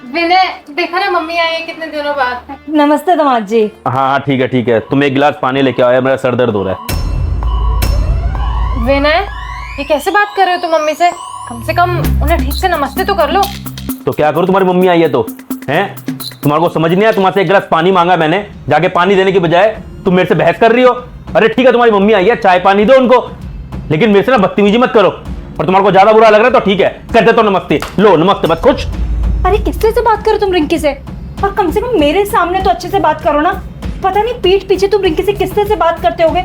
विनय देखा ना, मम्मी आई है कितने दिनों बाद। नमस्ते दामाद जी। हाँ हाँ ठीक है। तुम एक गिलास पानी लेके आओ यार, मेरा सर दर्द हो रहा है। विनय ये कैसे बात कर रहे हो तुम मम्मी से? कम से कम उन्हें ठीक से नमस्ते तो कर लो। तो क्या करूँ, तुम्हारी मम्मी आई है तो हैं? तुम्हारे को समझ नहीं आया? तुम्हारे से एक गिलास पानी मांगा मैंने, जाके पानी देने की बजाय तुम मेरे से बहस कर रही हो। अरे ठीक है, तुम्हारी मम्मी आई है, चाय पानी दो उनको, लेकिन मेरे से ना बदतमीजी मत करो। और तुम्हारे को ज्यादा बुरा लग रहा है तो ठीक है, कहते तो नमस्ते, लो नमस्ते बस खुश। अरे किससे से बात करो तुम रिंकी से? और कम से कम मेरे सामने तो अच्छे से बात करो ना। पता नहीं पीठ पीछे तुम रिंकी से किससे से बात करते होगे।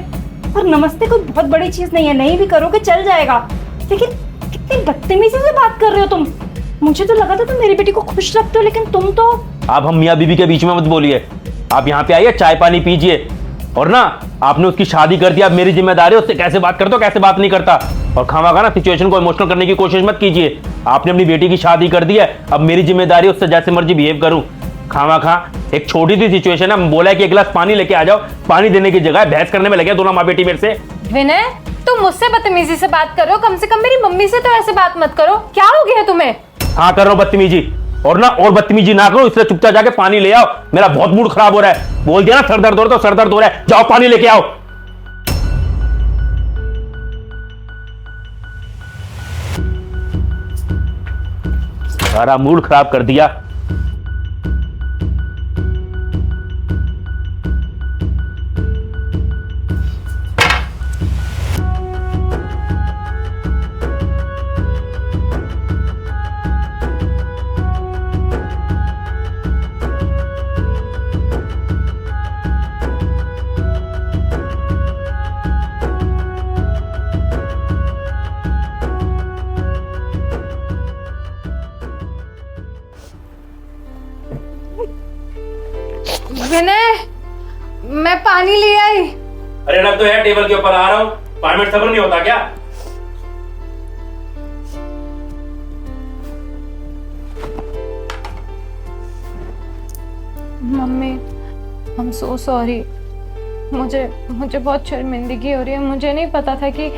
और नमस्ते कोई बहुत बड़ी चीज नहीं है, नहीं भी करोगे चल जाएगा, लेकिन कितनी बदतमीजी से बात कर रहे हो तुम। मुझे तो लगा था तुम मेरी बेटी को खुश रखते हो, लेकिन तुम तो। आप हम मियाँ बीबी के बीच में मत बोलिए। आप यहाँ पे आइए, चाय पानी पीजिए। और ना, आपने उसकी शादी कर दी, अब मेरी जिम्मेदारी है उससे कैसे बात करते हो कैसे बात नहीं करता। और खामा ना सिचुएशन को इमोशनल करने की कोशिश मत कीजिए। आपने अपनी बेटी की शादी कर दी है, अब मेरी जिम्मेदारी है उससे जैसे मर्जी बिहेव करूं। खामा एक छोटी सी सिचुएशन है, बोला है कि एक गिलास पानी लेके आ जाओ, पानी देने की जगह बहस करने में लगे दोनों माँ बेटी मेरे से। विनय तुम मुझसे बदतमीजी से बात करो, कम से कम मेरी मम्मी से तो ऐसे बात मत करो। क्या हो गया तुम्हें? हाँ कर रहा हूँ बदतमीजी, और ना और बदतमीजी ना करो, इसलिए चुपचाप जाके पानी ले आओ। मेरा बहुत मूड खराब हो रहा है। बोल दिया ना सर दर्द हो रहा है तो सर दर्द हो रहा है, जाओ पानी लेके आओ। सारा मूड खराब कर दिया। विनय मैं पानी ले आई। अरे रख दो यार, टेबल के ऊपर आ रहा हूँ। 5 मिनट सब्र नहीं होता क्या? Mummy I am so sorry. मुझे बहुत शर्मिंदगी हो रही है। मुझे नहीं पता था कि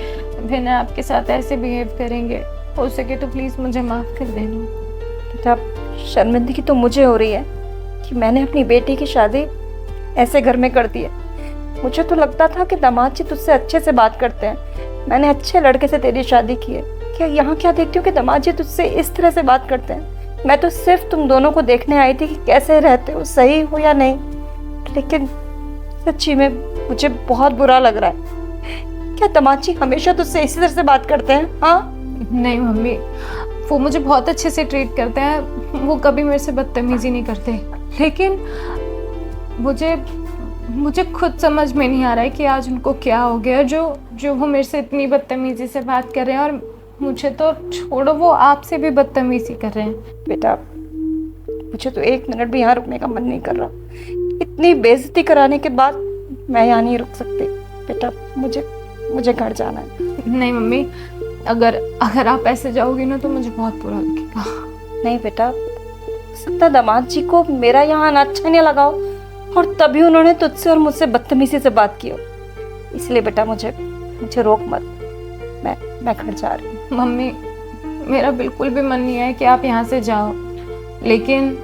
विनय आपके साथ ऐसे बिहेव करेंगे। हो सके तो प्लीज मुझे माफ कर देना। बेटा शर्मिंदगी तो मुझे हो रही है कि मैंने अपनी बेटी की शादी ऐसे घर में कर दी है। मुझे तो लगता था कि दामाद जी तुझसे अच्छे से बात करते हैं, मैंने अच्छे लड़के से तेरी शादी की है। क्या यहाँ क्या देखती हूँ कि दामाद जी तुझसे इस तरह से बात करते हैं। मैं तो सिर्फ तुम दोनों को देखने आई थी कि कैसे रहते हो, सही हो या नहीं। लेकिन सच्ची में मुझे बहुत बुरा लग रहा है। क्या दामाद जी हमेशा तुझसे इसी तरह से बात करते हैं? हाँ नहीं मम्मी, वो मुझे बहुत अच्छे से ट्रीट करते हैं, वो कभी मेरे से बदतमीजी नहीं करते। लेकिन मुझे खुद समझ में नहीं आ रहा है कि आज उनको क्या हो गया जो वो मेरे से इतनी बदतमीजी से बात कर रहे हैं। और मुझे तो छोड़ो, वो आपसे भी बदतमीजी कर रहे हैं। बेटा मुझे तो 1 मिनट भी यहाँ रुकने का मन नहीं कर रहा। इतनी बेइज्जती कराने के बाद मैं यहाँ नहीं रुक सकती। बेटा मुझे घर जाना है। नहीं मम्मी, अगर आप ऐसे जाओगी ना तो मुझे बहुत बुरा लगेगा। नहीं बेटा, सकता दामाद जी को मेरा यहाँ आना अच्छा नहीं लगा हो और तभी उन्होंने तुझसे और मुझसे बदतमीजी से बात की हो। इसलिए बेटा मुझे रोक मत, मैं घर जा रही हूँ। मम्मी मेरा बिल्कुल भी मन नहीं है कि आप यहाँ से जाओ, लेकिन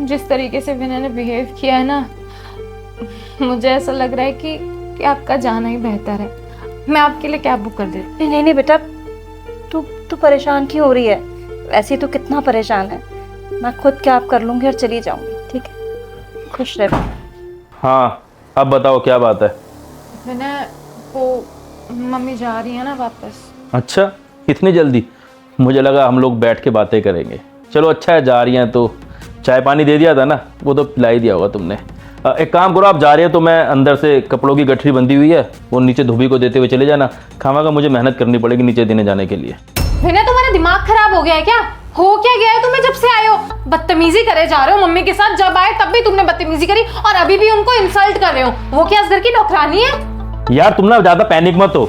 जिस तरीके से विनय ने बिहेव किया है ना, मुझे ऐसा लग रहा है कि आपका जाना ही बेहतर है। मैं आपके लिए कैब बुक कर देती। नहीं बेटा, तू परेशान क्यों हो रही है? वैसे तो कितना परेशान है। मैं खुद कैब कर लूंगी और चली जाऊंगी, ठीक है? खुश रह। हाँ अब बताओ क्या बात है? विनय वो मम्मी जा रही है ना वापस। अच्छा इतनी जल्दी? मुझे लगा हम लोग बैठ के बातें करेंगे। चलो अच्छा है, जा रही हैं तो चाय पानी दे दिया था ना, वो तो पिला ही दिया होगा तुमने। एक काम करो, आप जा रहे हो तो मैं अंदर से कपड़ों की गठरी बंधी हुई है, वो नीचे धोबी को देते हुए चले जाना। खामा का मुझे मेहनत करनी पड़ेगी नीचे देने जाने के लिए। विनय तुम्हारा दिमाग खराब हो गया है क्या? हो क्या गया है तुम्हें जब से आए हो? बदतमीजी करे जा रहे हो मम्मी के साथ। जब आए तब भी तुमने बदतमीजी करी और अभी भी उनको इंसल्ट कर रहे हो। वो क्या इस घर की नौकरानी है? यार तुम ना ज्यादा पैनिक मत हो।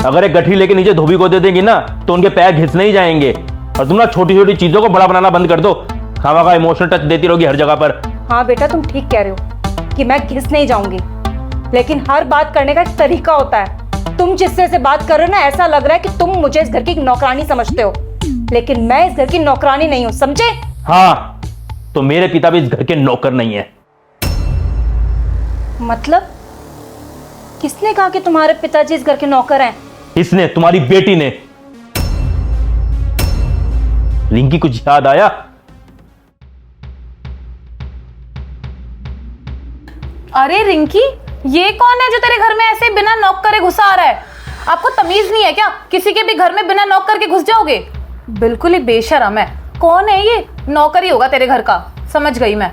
अगर एक गठरी लेके नीचे धोबी को दे देंगी ना तो उनके पैर घिसने ही जाएंगे। और तुम ना छोटी छोटी चीजों को बड़ा बनाना बंद कर दो। खामा का इमोशनल टच देती रहोगी हर जगह पर। हाँ बेटा तुम ठीक कह रहे हो कि मैं घिस नहीं जाऊंगी, लेकिन हर बात करने का एक तरीका होता है। तुम जिससे से बात कर रहे हो ना, ऐसा लग रहा है कि तुम मुझे इस घर की नौकरानी समझते हो, लेकिन मैं इस घर की नौकरानी नहीं हूँ, समझे? हाँ तो मेरे पिता भी इस घर के नौकर नहीं है। मतलब किसने कहा कि तुम्हारे पिताजी इस घर के नौकर हैं? इसने, तुम्हारी बेटी ने। रिंकी, कुछ याद आया? अरे रिंकी, ये कौन है जो तेरे घर में ऐसे बिना नॉक करे घुसा आ रहा है? आपको तमीज नहीं है क्या? किसी के भी घर में बिना नॉक करके घुस जाओगे? बिल्कुल ही बेशरम है। कौन है ये? नौकर ही होगा तेरे घर का, समझ गई मैं।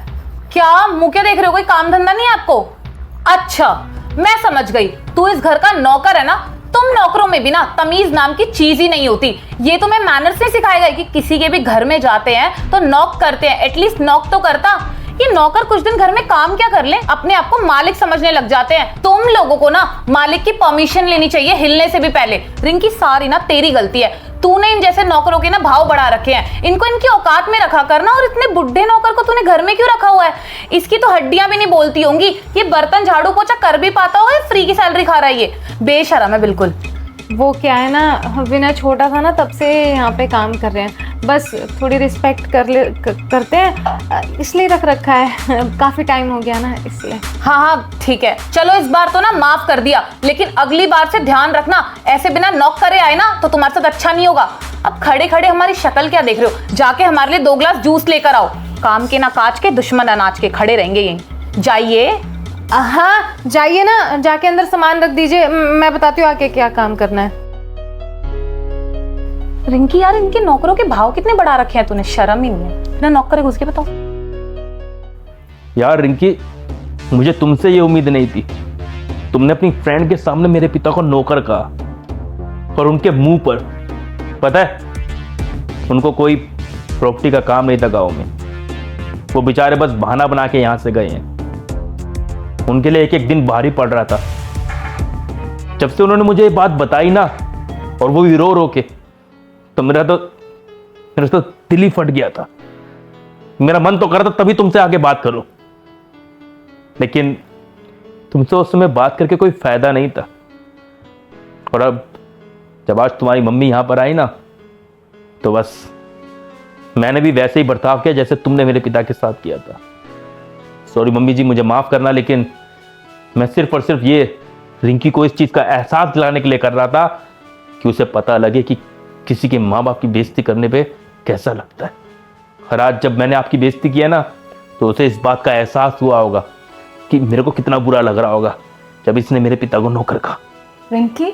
क्या मुंह क्या देख रहे हो? कोई काम धंधा नहीं है आपको? अच्छा, मैं समझ गई, तू इस घर का नौकर है ना। तुम नौकरों में भी ना तमीज नाम की चीज ही नहीं होती। ये तुम्हें मैनर्स नहीं सिखाया गया कि किसी के भी घर में जाते हैं तो नॉक करते हैं, एटलीस्ट नॉक तो करता। ये नौकर कुछ दिन घर में काम क्या कर ले, अपने आप को मालिक समझने लग जाते हैं। तुम लोगों को ना मालिक की परमिशन लेनी चाहिए हिलने से भी पहले। रिंकी, सारी ना तेरी गलती है। तूने इन जैसे नौकरों के ना भाव बढ़ा रखे हैं। इनको इनकी औकात में रखा करना। और इतने बुढ़े नौकर को तूने घर में क्यों रखा हुआ है? इसकी तो हड्डियां भी नहीं बोलती होंगी। ये बर्तन झाड़ू पोछा कर भी पाता होगा, फ्री की सैलरी खा रहा है। ये बेशरम है बिल्कुल। वो क्या है ना, विनय छोटा था ना तब से यहाँ पे काम कर रहे हैं, बस थोड़ी रिस्पेक्ट करते हैं इसलिए रख रखा है। काफ़ी टाइम हो गया ना इसलिए। हाँ ठीक है, चलो इस बार तो ना माफ कर दिया, लेकिन अगली बार से ध्यान रखना, ऐसे बिना नॉक करे आए ना तो तुम्हारे साथ अच्छा नहीं होगा। अब खड़े खड़े हमारी शक्ल क्या देख रहे हो? जाके हमारे लिए 2 ग्लास जूस लेकर आओ। काम के ना काज के, दुश्मन अनाज के खड़े रहेंगे यहीं। जाइए। हाँ जाइए ना, जाके अंदर सामान रख दीजिए, मैं बताती हूँ आके क्या काम करना है। रिंकी यार, इनके नौकरों के भाव कितने बढ़ा रखे हैं तूने, शर्म ही नहीं है। बिना नौकर के घुस के बताओ। यार रिंकी, मुझे तुमसे ये उम्मीद नहीं थी। तुमने अपनी फ्रेंड के सामने मेरे पिता को नौकर कहा, और उनके मुंह पर, पता है, उनको कोई प्रॉपर्टी का काम नहीं था गाँव में। वो बेचारे बस बहाना बना के यहां से गए हैं। उनके लिए एक एक दिन भारी पड़ रहा था। जब से उन्होंने मुझे ये बात बताई ना, और वो भी रो रो के, तो मेरा तो दिल ही फट गया था। मेरा मन तो कर रहा था तभी तुमसे आके बात करूं, लेकिन तुमसे उस समय बात करके कोई फायदा नहीं था। और अब जब आज तुम्हारी मम्मी यहां पर आई ना, तो बस मैंने भी वैसे ही बर्ताव किया जैसे तुमने मेरे पिता के साथ किया था। सॉरी मम्मी जी, मुझे माफ करना, लेकिन मैं सिर्फ और सिर्फ ये रिंकी को इस चीज का एहसास दिलाने के लिए कर रहा था कि उसे पता लगे कि किसी के माँ बाप की बेइज्जती करने पे कैसा लगता है। और आज जब मैंने आपकी बेइज्जती किया ना, तो उसे इस बात का एहसास हुआ होगा कि मेरे को कितना बुरा लग रहा होगा जब इसने मेरे पिता को नौकर कहा। रिंकी,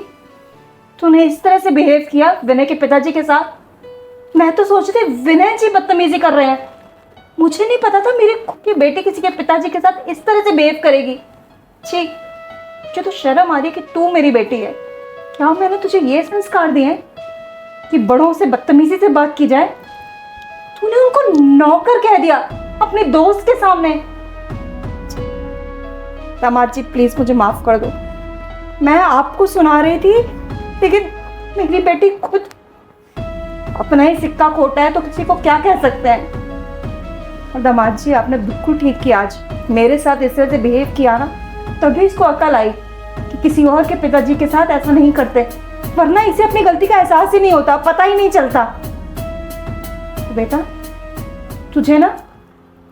तूने इस तरह से बिहेव किया विनय के पिताजी के साथ? मैं तो सोच रही विनय जी बदतमीजी कर रहे हैं। मुझे नहीं पता था मेरी खुद की बेटी किसी के पिताजी के साथ इस तरह से बिहेव करेगी। छी, मुझे तो शर्म आ रही है कि तू मेरी बेटी है। क्या मैंने तुझे ये संस्कार दिए हैं कि बड़ों से बदतमीजी से बात की जाए? तूने उनको नौकर कह दिया अपने दोस्त के सामने। दामाद जी प्लीज मुझे माफ कर दो। मैं आपको सुना रही थी, लेकिन मेरी बेटी खुद अपना ही सिक्का खोटा है तो किसी को क्या कह सकते हैं। और दामाद जी, आपने बिल्कुल ठीक किया, आज मेरे साथ इस तरह से बिहेव किया ना, तभी इसको अकल आई कि किसी और के पिताजी के साथ ऐसा नहीं करते, वरना इसे अपनी गलती का एहसास ही नहीं होता, पता ही नहीं चलता। तो बेटा, तुझे ना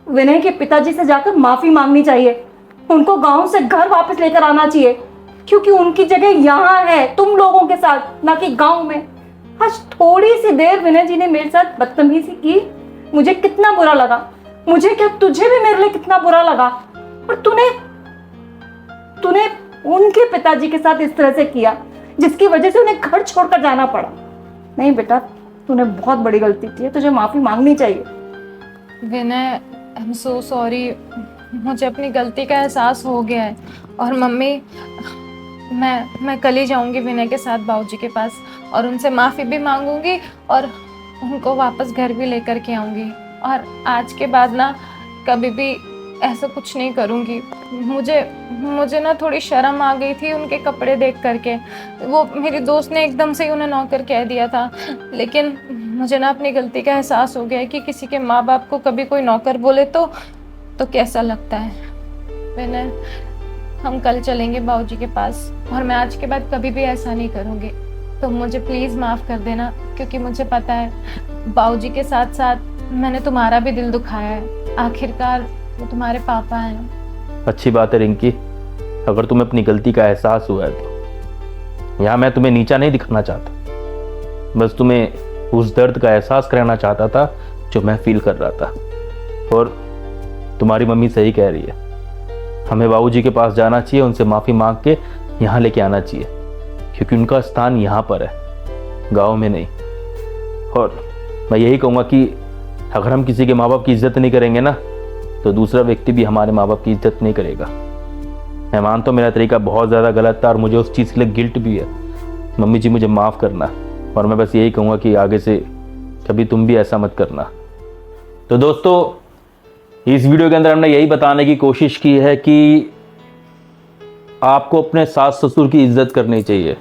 विनय के पिताजी से जाकर माफी मांगनी चाहिए। उनको गांव से घर वापस लेकर आना चाहिए, क्योंकि उनकी जगह यहाँ है तुम लोगों के साथ, ना कि गांव में। आज थोड़ी सी देर विनय जी ने मेरे साथ बदतमीजी की, मुझे कितना बुरा लगा। मुझे क्या, तुझे भी मेरे लिए कितना बुरा लगा। और तूने उनके पिताजी के साथ इस तरह से किया, जिसकी वजह से उन्हें घर छोड़कर जाना पड़ा। नहीं बेटा, तूने बहुत बड़ी गलती की है, तुझे माफी मांगनी चाहिए। विनय, आई एम सो सॉरी, मुझे अपनी गलती का एहसास हो गया है। और मम्मी, मैं कल ही जाऊंगी विनय के साथ बाबूजी के पास, और उनसे माफ़ी भी मांगूंगी, और उनको वापस घर भी लेकर के आऊंगी। और आज के बाद ना कभी भी ऐसा कुछ नहीं करूंगी। मुझे ना थोड़ी शर्म आ गई थी उनके कपड़े देख करके। वो मेरी दोस्त ने एकदम से ही उन्हें नौकर कह दिया था, लेकिन मुझे ना अपनी गलती का एहसास हो गया है कि किसी के माँ बाप को कभी कोई नौकर बोले तो कैसा लगता है। मैंने हम कल चलेंगे बाबूजी के पास, और मैं आज के बाद कभी भी ऐसा नहीं करूँगी। तो मुझे प्लीज़ माफ़ कर देना, क्योंकि मुझे पता है बाबूजी के साथ साथ मैंने तुम्हारा भी दिल दुखाया है। आखिरकार वो तुम्हारे पापा हैं। अच्छी बात है रिंकी, अगर तुम्हें अपनी गलती का एहसास हुआ है तो यहाँ मैं तुम्हें नीचा नहीं दिखाना चाहता, बस तुम्हें उस दर्द का एहसास कराना चाहता था जो मैं फील कर रहा था। और तुम्हारी मम्मी सही कह रही है, हमें बाबूजी के पास जाना चाहिए, उनसे माफ़ी मांग के यहाँ लेके आना चाहिए, क्योंकि उनका स्थान यहाँ पर है, गाँव में नहीं। और मैं यही कहूँगा कि अगर हम किसी के माँ बाप की इज्जत नहीं करेंगे ना, तो दूसरा व्यक्ति भी हमारे माँ बाप की इज्जत नहीं करेगा। मैं मानता हूँ मेरा तरीका बहुत ज़्यादा गलत था और मुझे उस चीज़ के लिए गिल्ट भी है। मम्मी जी मुझे माफ़ करना, और मैं बस यही कहूँगा कि आगे से कभी तुम भी ऐसा मत करना। तो दोस्तों, इस वीडियो के अंदर हमने यही बताने की कोशिश की है कि आपको अपने सास ससुर की इज्जत करनी चाहिए,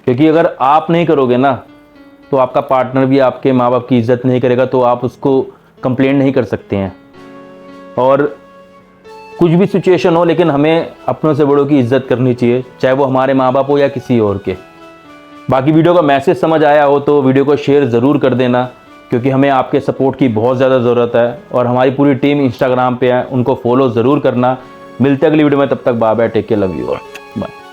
क्योंकि अगर आप नहीं करोगे ना तो आपका पार्टनर भी आपके माँ बाप की इज्जत नहीं करेगा, तो आप उसको कंप्लेंट नहीं कर सकते हैं। और कुछ भी सिचुएशन हो, लेकिन हमें अपनों से बड़ों की इज्जत करनी चाहिए, चाहे वो हमारे माँ बाप हो या किसी और के। बाकी वीडियो का मैसेज समझ आया हो तो वीडियो को शेयर ज़रूर कर देना, क्योंकि हमें आपके सपोर्ट की बहुत ज़्यादा ज़रूरत है। और हमारी पूरी टीम इंस्टाग्राम पे है, उनको फॉलो ज़रूर करना। मिलते हैं अगली वीडियो में, तब तक bye bye, take care, love you all, bye.